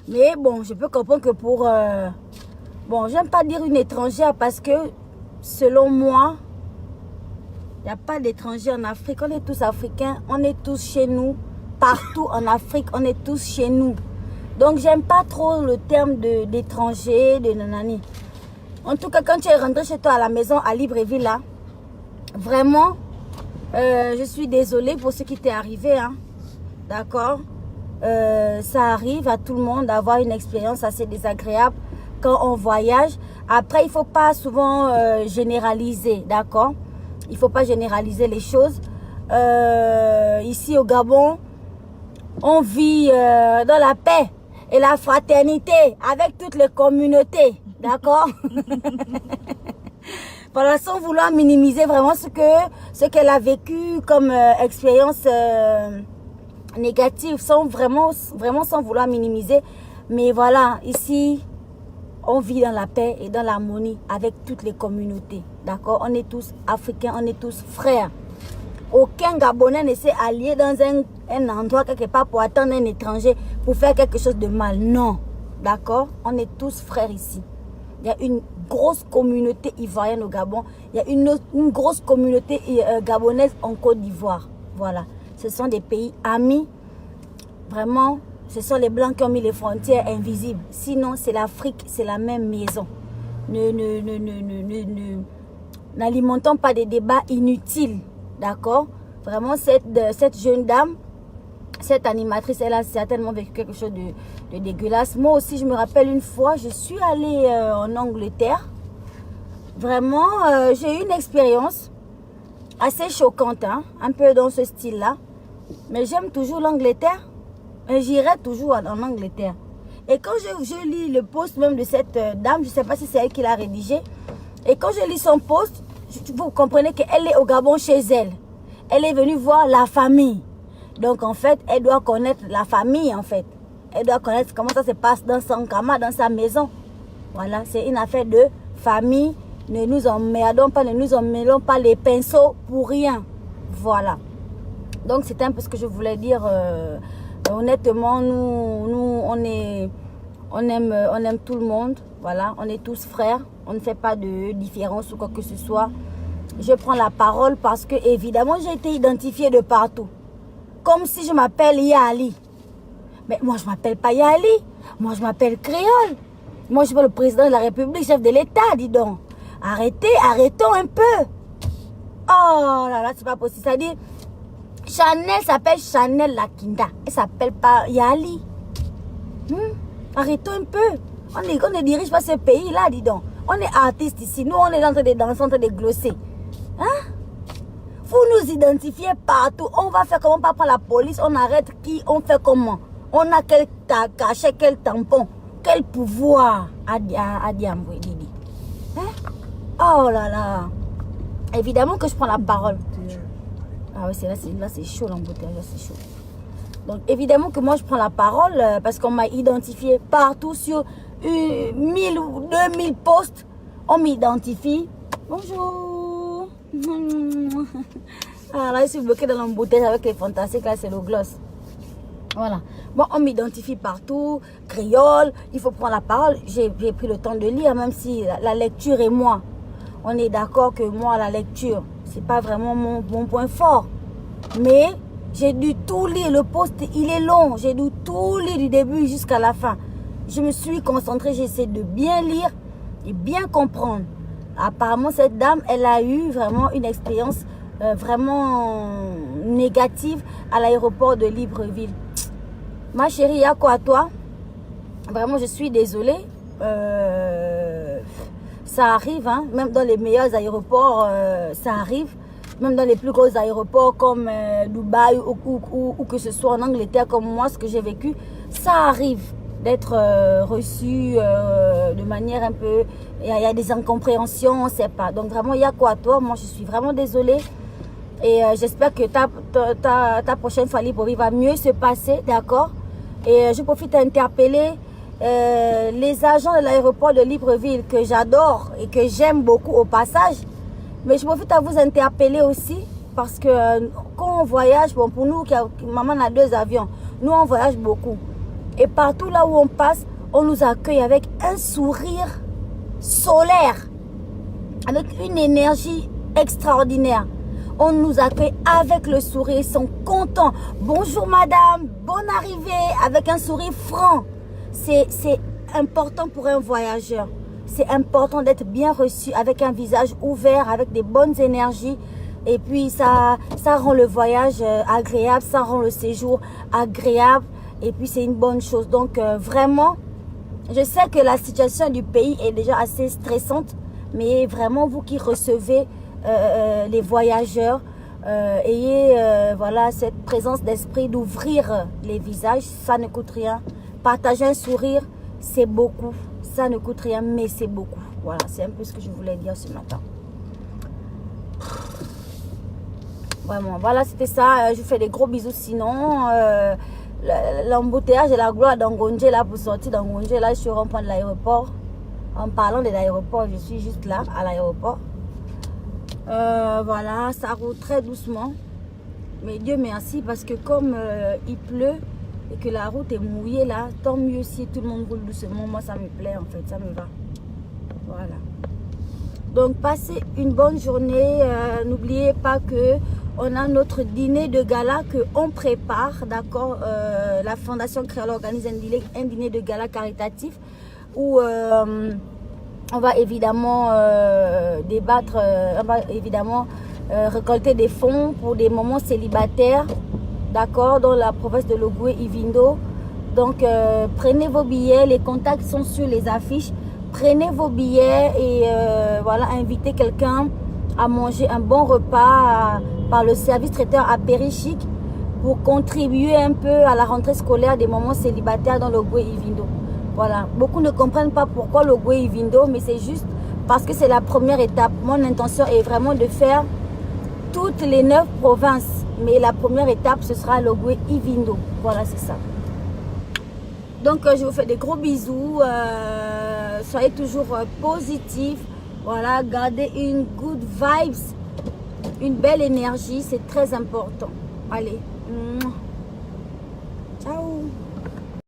Mais bon, je peux comprendre que pour... bon, j'aime pas dire une étrangère parce que, selon moi, il n'y a pas d'étrangers en Afrique. On est tous africains, on est tous chez nous. Partout en Afrique, on est tous chez nous. Donc, j'aime pas trop le terme d'étranger, de nanani. En tout cas, quand tu es rentré chez toi à la maison à Libreville, là, vraiment, je suis désolée pour ce qui t'est arrivé. Hein. D'accord? Ça arrive à tout le monde d'avoir une expérience assez désagréable quand on voyage. Après, il ne faut pas souvent généraliser. D'accord? Il ne faut pas généraliser les choses. Ici au Gabon, on vit dans la paix et la fraternité avec toutes les communautés. D'accord? Voilà, sans vouloir minimiser vraiment ce qu'elle a vécu comme expérience négative, vraiment sans vouloir minimiser. Mais voilà, ici, on vit dans la paix et dans l'harmonie avec toutes les communautés. D'accord? On est tous africains, on est tous frères. Aucun Gabonais ne s'est allié dans un endroit quelque part pour attendre un étranger pour faire quelque chose de mal. Non. D'accord? On est tous frères ici. Il y a une grosse communauté ivoirienne au Gabon. Il y a une grosse communauté gabonaise en Côte d'Ivoire. Voilà. Ce sont des pays amis. Vraiment, ce sont les Blancs qui ont mis les frontières invisibles. Sinon, c'est l'Afrique, c'est la même maison. N'alimentons pas des débats inutiles. D'accord? Vraiment, cette jeune dame, cette animatrice, elle a certainement vécu quelque chose de dégueulasse. Moi aussi, je me rappelle une fois, je suis allée en Angleterre. Vraiment, j'ai eu une expérience assez choquante, hein, un peu dans ce style-là. Mais j'aime toujours l'Angleterre. Et j'irai toujours en Angleterre. Et quand je lis le post même de cette dame, je ne sais pas si c'est elle qui l'a rédigé. Et quand je lis son post, vous comprenez qu'elle est au Gabon chez elle. Elle est venue voir la famille. Donc, en fait, elle doit connaître la famille, en fait. Elle doit connaître comment ça se passe dans son kama, dans sa maison. Voilà, c'est une affaire de famille. Ne nous emmerdons pas, ne nous emmêlons pas les pinceaux pour rien. Voilà. Donc, c'était un peu ce que je voulais dire. Honnêtement, nous on aime tout le monde. Voilà, on est tous frères. On ne fait pas de différence ou quoi que ce soit. Je prends la parole parce que, évidemment, j'ai été identifiée de partout. Comme si je m'appelle Yali. Mais moi, je ne m'appelle pas Yali. Moi, je m'appelle Créole. Moi, je suis pas le président de la République, chef de l'État, dis donc. Arrêtons un peu. Oh là là, c'est pas possible. C'est-à-dire, Chanel s'appelle Chanel Lakinda. Elle s'appelle pas Yali. Arrêtons un peu. On ne dirige pas ce pays-là, dis donc. On est artistes ici. Nous, on est en train de danser, en train de glosser. Hein? Vous nous identifiez partout. On va faire comment? Pas prendre la police. On arrête qui? On fait comment? On a quel cachet, quel tampon, quel pouvoir à Diamboué, Didi. Hein? Oh là là. Évidemment que je prends la parole. Ah oui, là c'est chaud l'embouteillage, là c'est chaud. Donc évidemment que moi je prends la parole parce qu'on m'a identifié partout sur 1000 ou 2000 posts. On m'identifie. Bonjour. Ah là je suis bloquée dans l'embouteillage avec les fantastiques, là c'est le gloss. Voilà. Bon, on m'identifie partout, créole, il faut prendre la parole. J'ai pris le temps de lire, même si la lecture et moi, on est d'accord que moi, la lecture, c'est pas vraiment mon point fort. Mais j'ai dû tout lire. Le post, il est long. J'ai dû tout lire du début jusqu'à la fin. Je me suis concentrée, j'ai essayé de bien lire et bien comprendre. Apparemment, cette dame, elle a eu vraiment une expérience vraiment négative à l'aéroport de Libreville. Ma chérie, il y a quoi à toi? Vraiment, je suis désolée. Ça arrive, hein? Même dans les meilleurs aéroports, ça arrive. Même dans les plus gros aéroports comme Dubaï ou que ce soit en Angleterre comme moi, ce que j'ai vécu, ça arrive d'être reçu de manière un peu... Il y a des incompréhensions, on ne sait pas. Donc vraiment, il y a quoi à toi? Moi, je suis vraiment désolée. Et j'espère que ta prochaine fois Libreville va mieux se passer, d'accord? Et je profite à interpeller les agents de l'aéroport de Libreville que j'adore et que j'aime beaucoup au passage. Mais je profite à vous interpeller aussi parce que quand on voyage, bon, pour nous, maman a 2 avions, nous on voyage beaucoup. Et partout là où on passe, on nous accueille avec un sourire solaire, avec une énergie extraordinaire. On nous accueille avec le sourire, ils sont contents. Bonjour madame, bonne arrivée, avec un sourire franc. C'est important pour un voyageur. C'est important d'être bien reçu, avec un visage ouvert, avec des bonnes énergies. Et puis ça rend le voyage agréable, ça rend le séjour agréable. Et puis c'est une bonne chose. Donc vraiment, je sais que la situation du pays est déjà assez stressante. Mais vraiment, vous qui recevez les voyageurs, ayez voilà, cette présence d'esprit d'ouvrir les visages. Ça ne coûte rien. Partager un sourire, c'est beaucoup. Ça ne coûte rien, mais c'est beaucoup. Voilà, c'est un peu ce que je voulais dire ce matin. Vraiment, voilà, c'était ça. Je vous fais des gros bisous. Sinon, l'embouteillage et la gloire d'Angonje, là, pour sortir d'Angonje, là, je suis au rond-point de l'aéroport. En parlant de l'aéroport, je suis juste là, à l'aéroport. Voilà, ça roule très doucement. Mais Dieu merci, parce que comme il pleut et que la route est mouillée là, tant mieux si tout le monde roule doucement. Moi, ça me plaît en fait, ça me va. Voilà. Donc, passez une bonne journée. N'oubliez pas que on a notre dîner de gala qu'on prépare, d'accord. La Fondation Créole organise un dîner de gala caritatif où on va évidemment débattre, on va évidemment récolter des fonds pour des moments célibataires, d'accord, dans la province de Logoué, Ivindo. Donc, prenez vos billets, les contacts sont sur les affiches. Prenez vos billets et voilà, invitez quelqu'un à manger un bon repas par le service traiteur à Périchic pour contribuer un peu à la rentrée scolaire des moments célibataires dans Logoué, Ivindo. Voilà, beaucoup ne comprennent pas pourquoi Logoué, Ivindo, mais c'est juste parce que c'est la première étape. Mon intention est vraiment de faire toutes les 9 provinces, mais la première étape, ce sera Logoué, Ivindo. Voilà, c'est ça. Donc, je vous fais des gros bisous. Soyez toujours positifs. Voilà, gardez une good vibes, une belle énergie. C'est très important. Allez. Ciao.